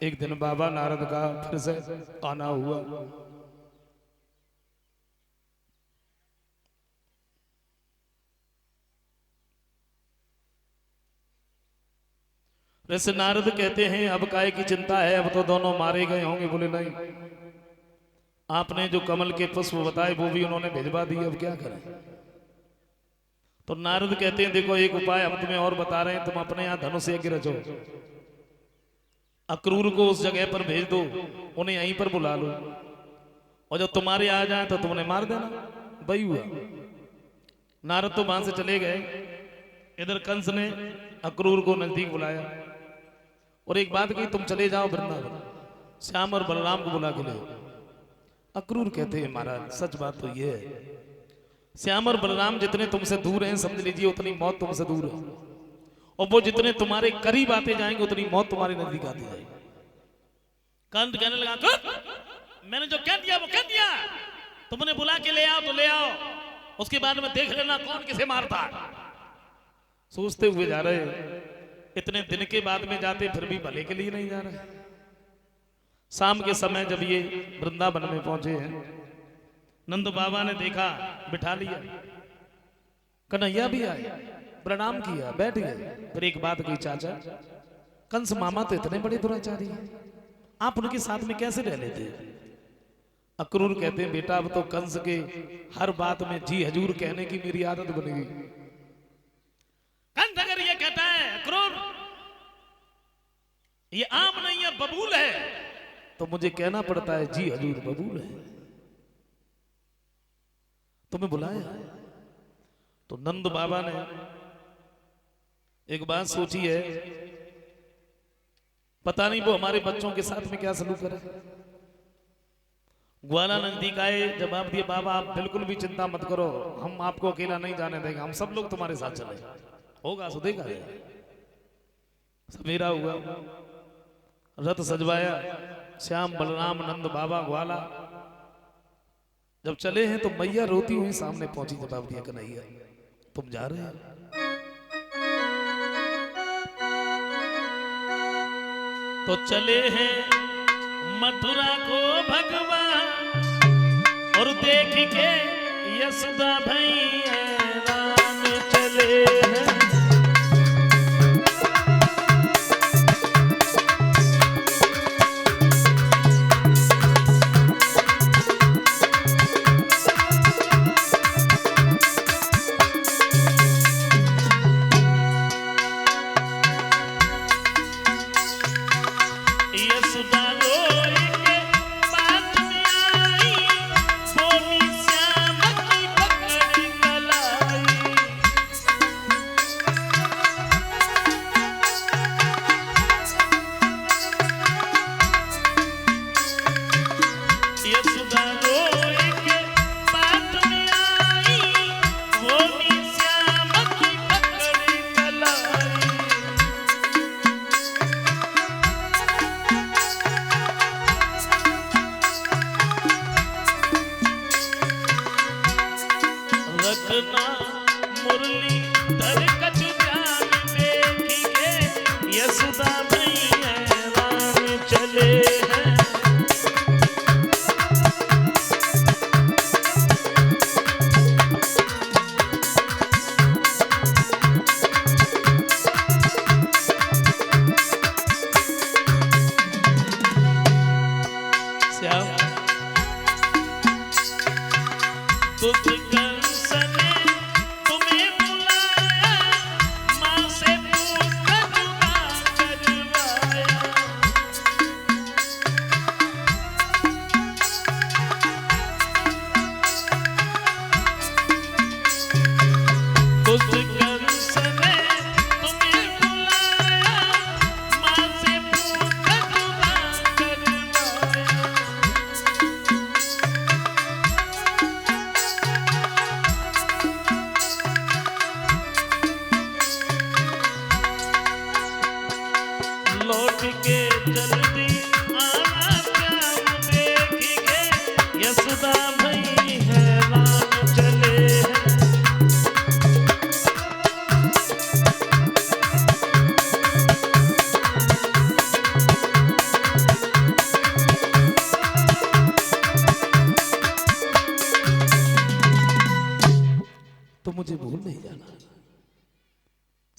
एक दिन बाबा नारद का फिर से आना हुआ। वैसे नारद कहते हैं अब काय की चिंता है, अब तो दोनों मारे गए होंगे। बोले नहीं, आपने जो कमल के पुष्प बताए वो भी उन्होंने भिजवा दिए, अब क्या करें। तो नारद कहते हैं देखो एक उपाय हम तुम्हें और बता रहे हैं, तुम अपने यहाँ धनुष यज्ञ रचो, अक्रूर को उस जगह पर भेज दो, उन्हें यहीं पर बुला लो, और जब तुम्हारे आ जाए तो तुमने मार देना। वही हुआ। नारद तो वहां से चले गए। इधर कंस ने अक्रूर को नजदीक बुलाया और एक बात कही, तुम चले जाओ वृंदावन, श्याम और बलराम को बुला के ले। अक्रूर कहते हैं महाराज सच बात तो ये है, श्याम और बलराम जितने तुमसे दूर हैं समझ लीजिए उतनी मौत तुमसे दूर है, और वो जितने तुम्हारे करीब आते जाएंगे उतनी मौत तुम्हारे नजदीक आती जाएगी। कंस कहने लगा मैंने जो कह दिया वो कह दिया, तुमने बुला के ले आओ तो ले आओ, उसके बाद में देख लेना कौन किसे मारता। सोचते हुए जा रहे, इतने दिन के बाद में जाते फिर भी भले के लिए नहीं जा रहे। शाम के समय जब ये वृंदावन में पहुंचे हैं, नंद बाबा ने देखा, बिठा लिया, कन्हैया भी आए, प्रणाम किया, बैठ गए। फिर एक बात कही, चाचा कंस मामा तो इतने बड़े दुराचारी हैं, आप उनके साथ में कैसे रह लेते। अक्रूर कहते हैं बेटा अब तो कंस के हर बात में जी हजूर कहने की मेरी आदत बन गई। कंस अगर ये कहता है अक्रूर ये आम नहीं है बबूल है, तो मुझे कहना पड़ता है जी हजूर बबूल है, तुम्हें बुलाया। तो नंद बाबा ने एक बात सोची है, पता नहीं वो हमारे बच्चों के साथ में क्या सलूक करे। ग्वाला नजदीक आए, जवाब दिए बाबा आप बिल्कुल भी चिंता मत करो, हम आपको अकेला नहीं जाने देंगे, हम सब लोग तुम्हारे साथ चले। होगा सो देखा। सवेरा हुआ, रथ सजवाया, श्याम बलराम नंद बाबा ग्वाला जब चले हैं तो मैया रोती हुई सामने पहुंची। जवाब दिया कन्हैया तुम जा रहे हो। तो चले हैं मथुरा को भगवान, और देख के यशोदा भैया राम चले हैं।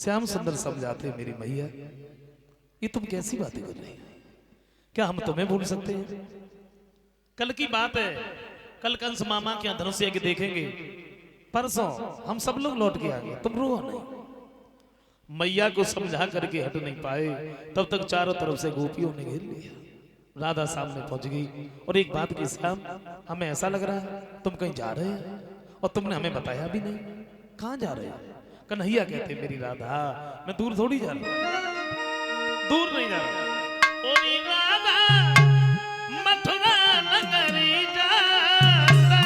श्याम सुंदर समझाते मेरी मैया ये तुम कैसी बातें कर रही हो, क्या हम तुम्हें भूल सकते हैं? कल की बात है, कल कंस मामा के धनुष यज्ञ देखेंगे, परसों हम सब लोग लौट के आ गए, तुम रो नहीं। मैया को समझा करके हट नहीं पाए, तब तक चारों तरफ से गोपियों ने घेर लिया। राधा सामने पहुंच गई और एक बात की, श्याम हमें ऐसा लग रहा है तुम कहीं जा रहे हो और तुमने हमें बताया भी नहीं, कहां जा रहे हो? कन्हैया कहते मेरी राधा मैं दूर थोड़ी जा रहा हूं, दूर नहीं जा रहा। ओ राधा मथुरा नगरी जाता,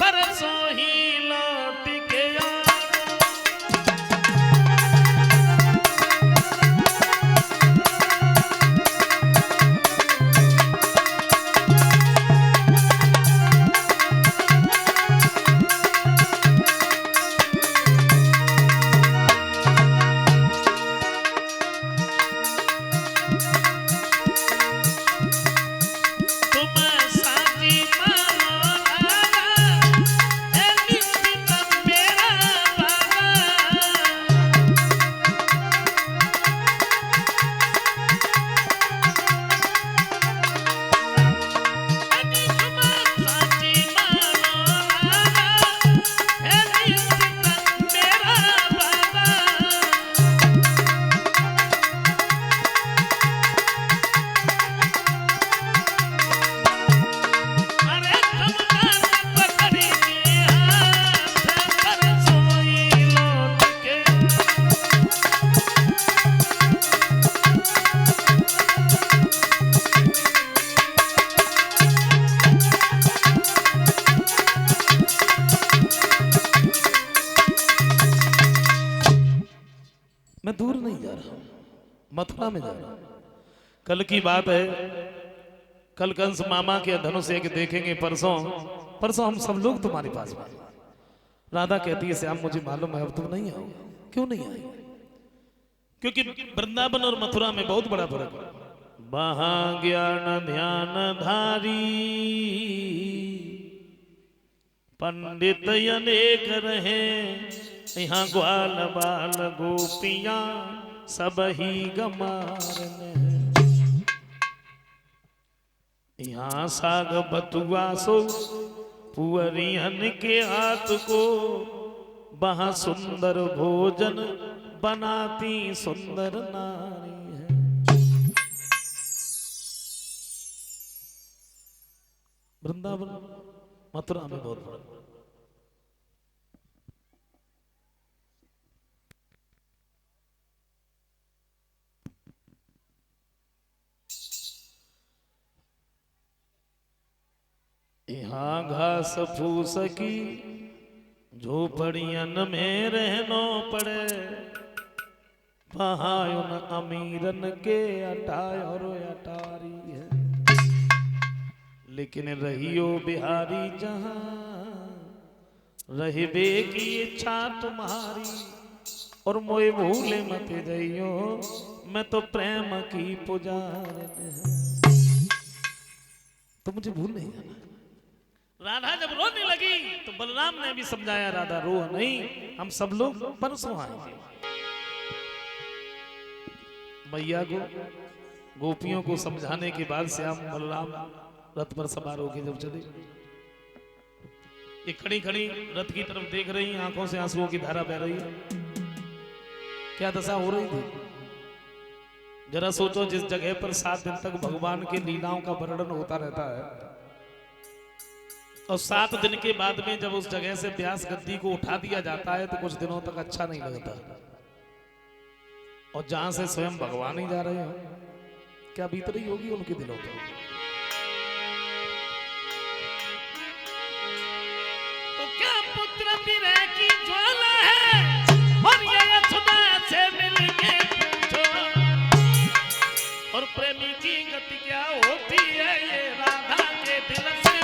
परसों ही लौट के आ। मैं दूर नहीं जा रहा, मथुरा में जा रहा हूं। कल की बात है, कल कंस मामा के धनुष यज्ञ देखेंगे, परसों हम सब लोग तुम्हारे पास में। राधा कहती है श्याम मुझे मालूम है अब तुम नहीं आओगे। क्यों नहीं आए? क्योंकि वृंदावन और मथुरा में बहुत बड़ा फर्क है। वहां ज्ञान ध्यान धारी पंडित अनेक रहे, यहाँ ग्वाल बाल गोपियां सब ही गमार ने। यहाँ साग बतुआ सो पुअरियन के हाथ को, वहां सुंदर भोजन बनाती सुंदर नारी है। वृंदावन मथुरा में बहुत बड़ा। यहाँ घास फूस की झोपड़ियन में रहनो पड़े, वहाँ उन अमीरन के अटाय और अटारी है। लेकिन रहियो बिहारी जहाँ रहबे की इच्छा तुम्हारी, और मोए भूले मत जइयो मैं तो प्रेम की पुजारी है। तो मुझे भूल नहीं जाना। राधा जब रोने लगी तो बलराम ने भी समझाया राधा रो नहीं, हम सब लोग परसों आएंगे। मैया को गोपियों को समझाने के बाद श्याम बलराम रथ पर सवार होकर जब चले, ये खड़ी खड़ी रथ की तरफ देख रही, आंखों से आंसुओं की धारा बह रही है। क्या दशा हो रही थी जरा सोचो। जिस जगह पर 7 दिन तक भगवान के लीलाओं का वर्णन होता रहता है, और 7 दिन के बाद में जब उस जगह से व्यास गद्दी को उठा दिया जाता है तो कुछ दिनों तक अच्छा नहीं लगता। और जहां से स्वयं भगवान ही जा रहे हैं, क्या बीत रही होगी उनके दिलों पर। तो क्या पुत्र विरह की ज्वाला है, और ये यशोदा से मिलके पूछो, और प्रेमी की गति क्या होती है ये राधा के दिल से।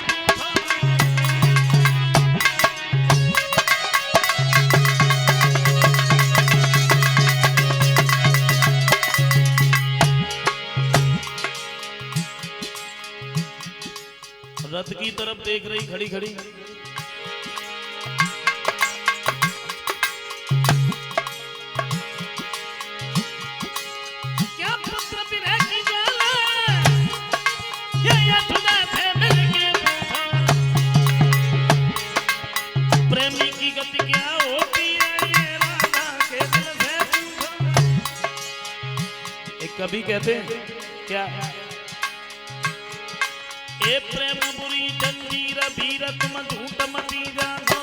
रथ की तरफ देख रही खड़ी खड़ी, कभी कहते हैं क्या, ए प्रेम बुरी जंजीर भीर तुम झूठ मती जानो,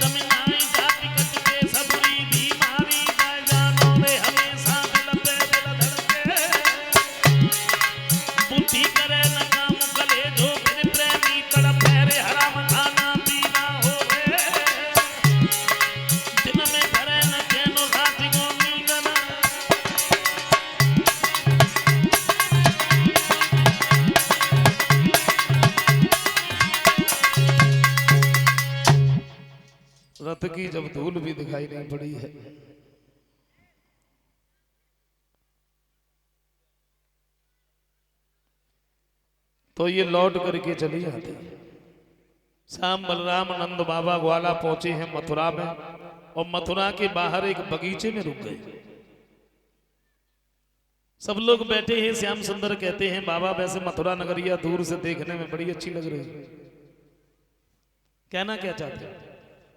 जमीनाई जाति कच के सबरी बीमारी जाए जानो, वे हमेशा दिल पे दिल धड़के, बुद्धि करे न काम कले जो बिन प्रेमी तड़प रे, हराम खाना पीना हो रे, दिन में भरे न चैनो राति को नींद न, रथ की जब धूल भी दिखाई नहीं पड़ी है, तो ये लौट करके चली आती। श्याम बलराम नंद बाबा ग्वाला पहुंचे हैं मथुरा में, और मथुरा के बाहर एक बगीचे में रुक गए। सब लोग बैठे हैं। श्याम सुंदर कहते हैं बाबा वैसे मथुरा नगरिया दूर से देखने में बड़ी अच्छी लग रही है, कहना क्या चाहते हैं?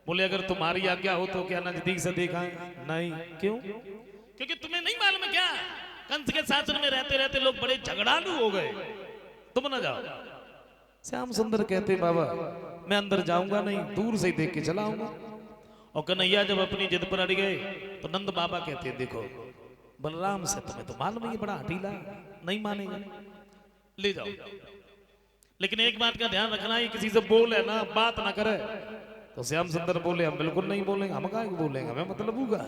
बोले अगर तुम्हारी आज्ञा हो तो क्या नजदीक से दिखाएं? नहीं। क्यों? क्योंकि तुम्हें नहीं मालूम है क्या, कंस के शासन में रहते रहते लोग बड़े झगड़ालू हो गए, तुम ना जाओ। श्याम सुंदर कहते बाबा मैं अंदर जाऊंगा नहीं, दूर से ही देख के चला आऊंगा। और कन्हैया जब अपनी जिद पर अड़ गए तो नंद बाबा कहते हैं देखो बलराम से तुम्हें तो मालूम है ये बड़ा हठीला, नहीं मानेगा, ले जाओ। लेकिन एक बात का ध्यान रखना, ये किसी से बोले ना, बात ना करे। तो श्याम सुंदर बोले हम बिल्कुल नहीं बोलेंगे, हम कहाँ बोलेंगे, हमें मतलब होगा।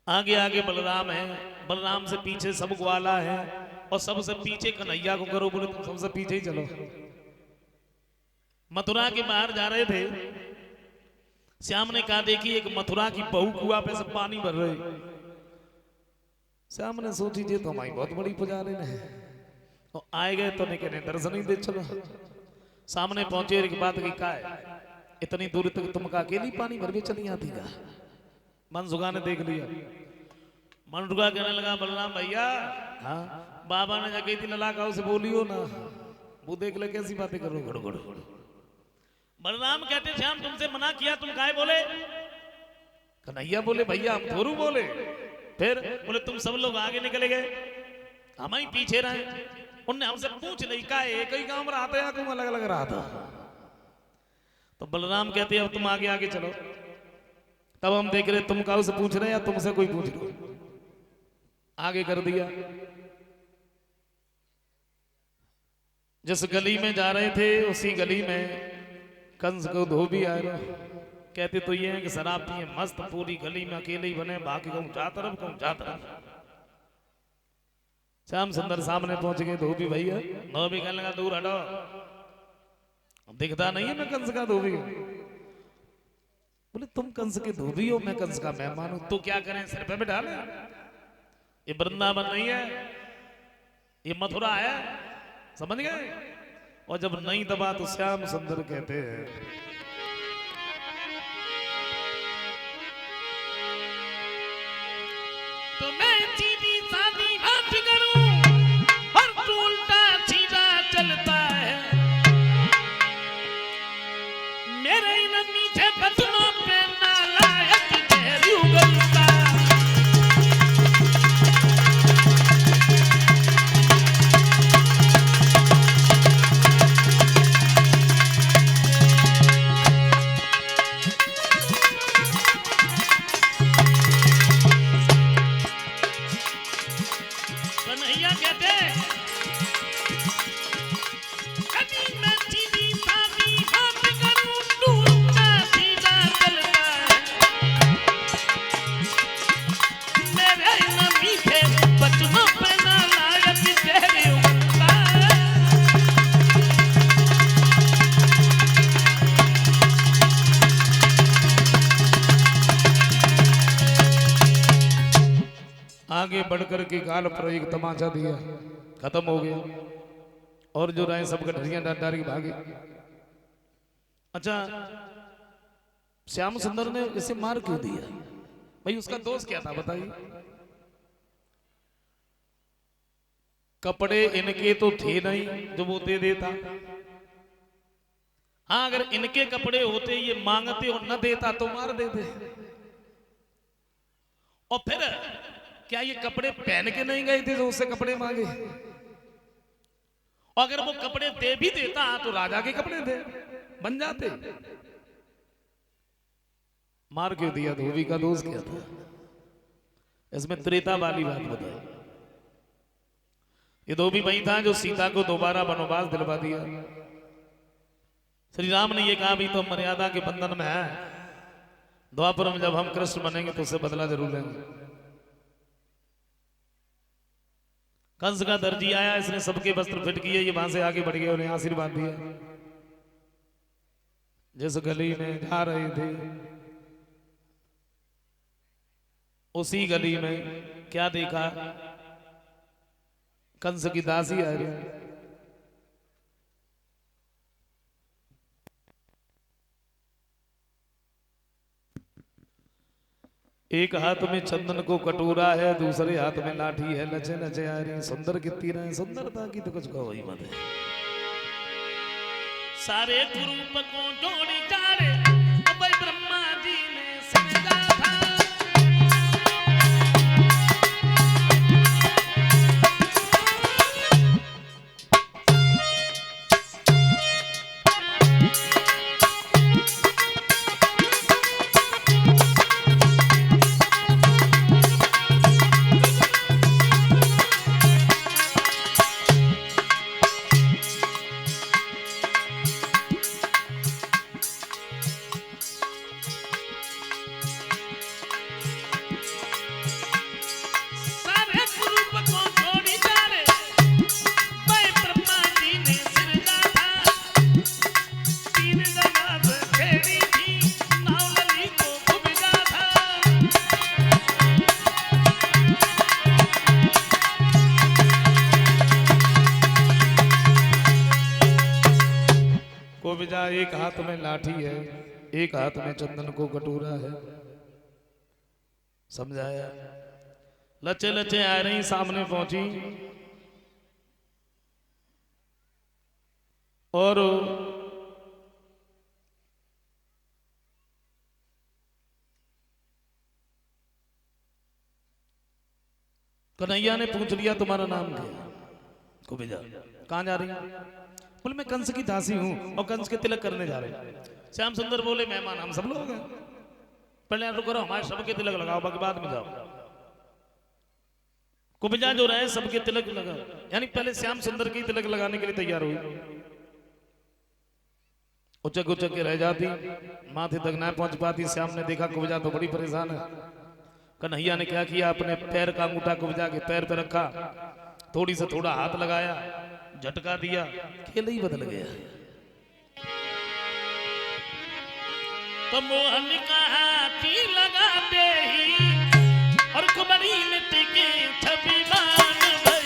आगे आगे बलराम है, बलराम से पीछे सब ग्वाला है, और सबसे पीछे कन्हैया को करो। बोले तुम सबसे पीछे ही चलो। मथुरा के बाहर जा रहे थे, श्याम ने कहा देखिए एक मथुरा की बहू कुआं पे से पानी भर रही। श्याम ने सोची जी तो हमारी बहुत बड़ी पुजारी है, और आए गए तो नहीं कहने दर्शन ही दे चलो। सामने पहुंचे और एक बात की का है इतनी दूर तक तुम का अकेली पानी भर भी चली आती का? मनसुखा ने देख लिया। मनसुखा कहने लगा बलराम भैया, हाँ बाबा ने जाके थी लला का उसे बोलियो ना, वो देख ले कैसी बातें करो घड़ घड़। बलराम कहते श्याम तुमसे मना किया, तुम काहे बोले? कन्हैया बोले भैया हम थोरू बोले। फिर बोले तुम सब लोग आगे निकले गए, हम ही पीछे रहे। उनने हमसे पूछ ली का एक ही काम रहा था या तुम अलग अलग रहा था? तो बलराम कहते अब तुम आगे आगे चलो। तब हम देख रहे तुम काऊ से पूछ रहे या तुमसे कोई पूछ रहे। आगे कर दिया। जिस गली में जा रहे थे उसी गली में कंस को धोबी आए रहे। कहते तो ये है कि शराब पिए मस्त, पूरी गली में अकेले ही बने, बाकी कहूं जा तरफ कहूं जा तरफ। श्याम सुंदर सामने पहुंच गए। धोबी भैया, धोबी कहने लगा दूर हटो, दिखता नहीं है मैं कंस का धोबी हूं। बोले तुम कंस के धोबी हो, मैं कंस का मेहमान हूं, तो क्या करें सिर पे बिठा ले। ये वृंदावन नहीं है, ये मथुरा है, समझ गए? और जब नहीं दबा तो श्याम सुंदर कहते हैं तो मैं सीधी सादी बात करूं और तू उल्टा सीधा चलता है। मेरे इन मीठे बचनों पे नालायक तेरी उगलता। कन्हैया कहते कभी मैं सीधी सादी बात करूं तू उल्टा सीधा चलता है। मेरे इन मीठे बचनों पे नालायक तेरी उगलता। आगे बढ़कर के काल पर एक तमाचा दिया, खत्म हो गया। और जो रहे सब गठरियां डार के भागे। अच्छा श्याम सुंदर ने इसे मार क्यों दिया भाई? उसका दोष क्या था बताइए? कपड़े इनके तो थे नहीं जो वो दे देता, हाँ, अगर इनके कपड़े होते, ये मांगते और न देता तो मार देते। और फिर क्या ये कपड़े पहन के नहीं गए थे जो उससे कपड़े मांगे? और अगर वो कपड़े दे भी देता तो राजा के कपड़े थे, बन जाते। मार क्यों दिया? धोबी का दोष क्या था? इसमें त्रेता वाली बात बताई। ये धोबी वही था जो सीता को दोबारा वनवास दिलवा दिया। श्री राम ने ये कहा भी तो मर्यादा के बंधन में है, द्वापर में जब हम कृष्ण बनेंगे तो उससे बदला जरूर लेंगे। कंस का दर्जी आया, इसने सबके वस्त्र फिट किए, ये वहां से आगे बढ़ गए, उन्हें आशीर्वाद दिया। जिस गली में जा रहे थे उसी गली में क्या देखा? कंस की दासी आ रही। एक हाथ में चंदन को कटोरा है, दूसरे हाथ में लाठी है, लचे लचे आ रही। सुंदर कितनी रहे, सुंदरता की तो कुछ कहो ही मत है। सारे रूप को जोड़ी चारे भाई ब्रह्मा जी ने समझा था। एक हाथ में लाठी है, एक हाथ में चंदन को कटोरा है। समझाया। लचे लचे आ रही, सामने पहुंची और कन्हैया ने पूछ लिया तुम्हारा नाम क्या है? कुबेजा। कहां जा रही? बोले मैं कंस की दासी हूं और कंस के तिलक करने जा रहे हैं। श्याम सुंदर बोले मेहमान हम सब लोग हैं, पहले तो करो हमारे सबके तिलक लगाओ, बाकी बाद में जाओ। कुबेजा जो रहे सबके तिलक लगा, यानी पहले श्याम सुंदर की तिलक लगाने के लिए तैयार हुई। उचक उचक के रह जाती, माथे तक न पहुंच पाती। श्याम ने देखा कुबेजा तो बड़ी परेशान है। कन्हैया ने क्या किया, अपने पैर का अंगूठा कुबेजा के पैर पे रखा, थोड़ी से थोड़ा हाथ लगाया, झटका दिया, खेल ही बदल गया। तो मोहन का हाथी लगा दे और कुबरी मिट्टी की छवि मान भई।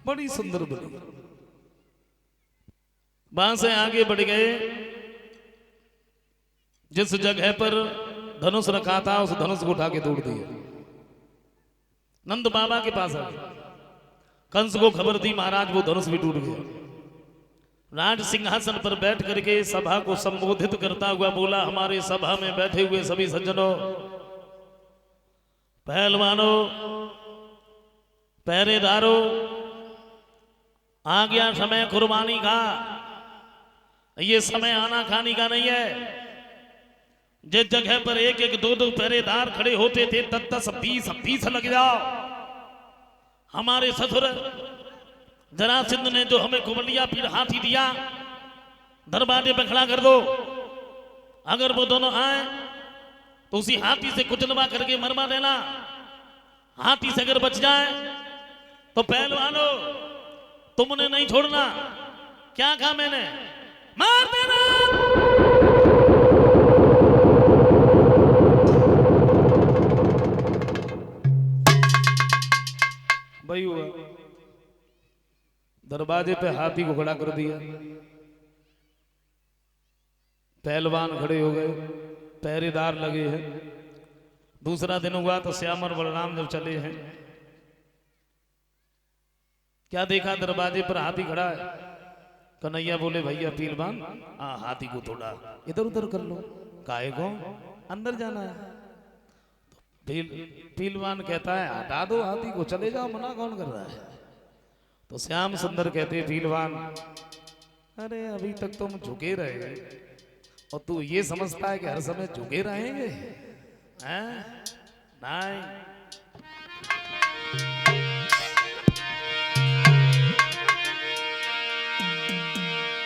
बड़ी सुंदर बनी। वहां से आगे बढ़ गए, जिस जगह पर धनुष रखा था उस धनुष को उठा के तोड़ दिया। नंद बाबा के पास आए, कंस को खबर दी महाराज वो धनुष भी टूट गया। राज सिंहासन पर बैठ करके सभा को संबोधित करता हुआ बोला, हमारे सभा में बैठे हुए सभी सज्जनों, पहलवानों, पहरेदारों, आ गया समय कुर्बानी का। ये समय आना खानी का नहीं है। जिस जगह पर एक एक दो दो पहरेदार खड़े होते थे 10 10 20 लग जाओ। हमारे ससुर जरासिंध ने जो हमें कुबलिया पीर हाथी दिया, दरवाजे पे खड़ा कर दो। अगर वो दोनों आए तो उसी हाथी से कुचलवा करके मरवा देना। हाथी से अगर बच जाए तो पहलवानों तुमने नहीं छोड़ना। क्या कहा मैंने? मार देना। वही हुआ, दरवाजे पे हाथी को खड़ा कर दिया। पहलवान खड़े हो गए, पहरेदार लगे हैं। दूसरा दिन हुआ तो श्याम और बलराम जब चले हैं, क्या देखा? दरवाजे पर हाथी खड़ा है। कन्हैया बोले, भैया पीलवान, हाथी को थोड़ा इधर उधर कर लो। काहे को? अंदर जाना है। तो पीलवान कहता है, हटा दो हाथी को, चले जाओ, मना कौन कर रहा है? तो श्याम सुंदर कहते, पीलवान, अरे अभी तक तुम झुके रहे और तू ये समझता है कि हर समय झुके रहेंगे? हैं? नहीं।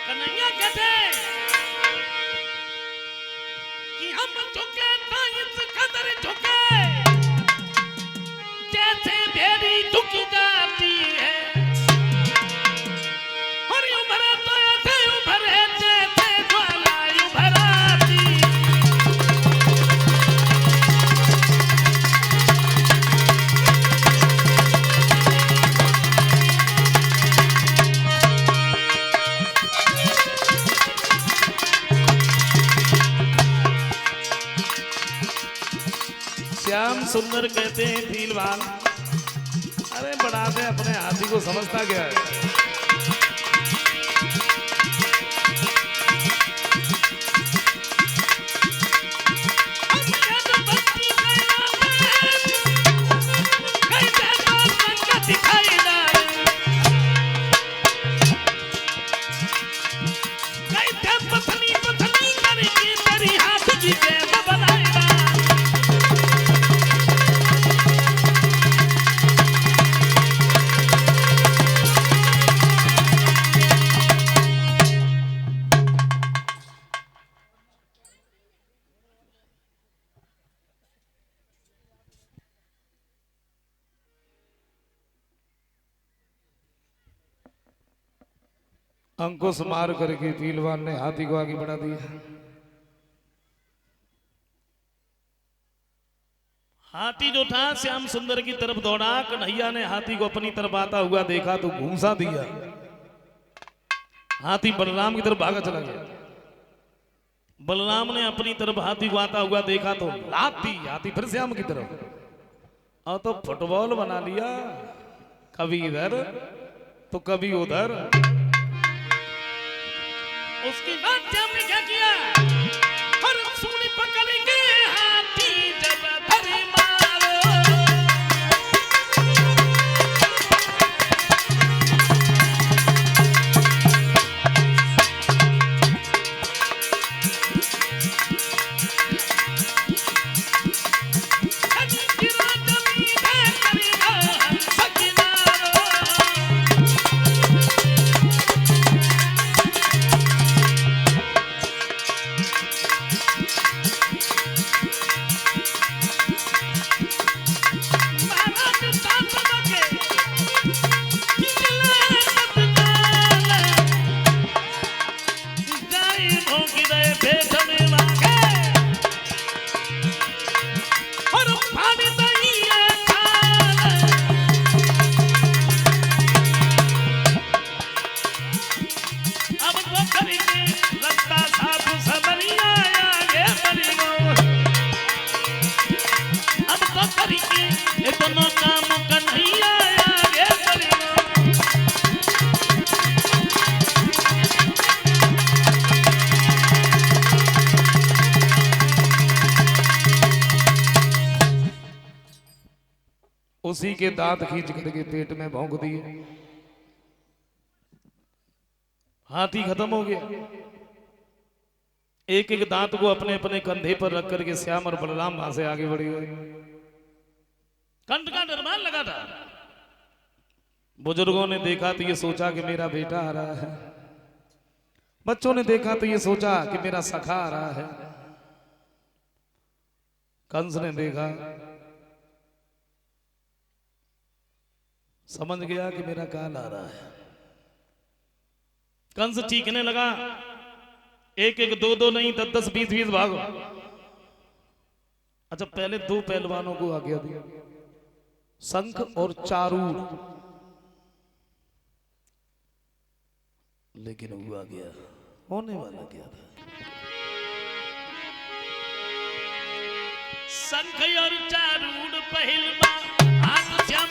कन्हैया कहते कि हम झुके तो इस कदर झुके जैसे भेड़ी झुकी जाती है। श्याम सुंदर कहते हैं, पीलवान, अरे बड़ा दे, अपने हाथी को समझता क्या है? अंकुश मार करके पीलवान ने हाथी को आगे बढ़ा दिया। हाथी जो था श्याम सुंदर की तरफ दौड़ा। कन्हैया ने हाथी को अपनी तरफ आता हुआ देखा तो घूंसा दिया। हाथी बलराम की तरफ भागा चला गया। बलराम ने अपनी तरफ हाथी को आता हुआ देखा तो लात दी। हाथी फिर श्याम की तरफ और तो फुटबॉल बना लिया, कभी इधर तो कभी उधर। उसके बाद श्याम ने क्या किया? हर सूली पकड़ के हाथी जब धरे मारो। उसी के दांत खींच करके पेट में भोंक दिए। हाथी खत्म हो गया। एक एक दांत को अपने अपने कंधे पर रख करके श्याम और बलराम वहां से आगे बढ़ गए। कंठ का निर्माण लगा था। बुजुर्गों ने देखा तो ये सोचा कि मेरा बेटा आ रहा है। बच्चों ने देखा तो ये सोचा कि मेरा सखा आ रहा है। कंस ने देखा, समझ गया कि मेरा काल आ रहा है। कंस चीखने लगा, एक एक दो दो नहीं 10 10 20 20 भागो। अच्छा, पहले 2 पहलवानों को आज्ञा दिया, शंख और चारूर, लेकिन हुआ गया, होने वाला क्या था। शंख और चारूर पहलवान हाथ श्याम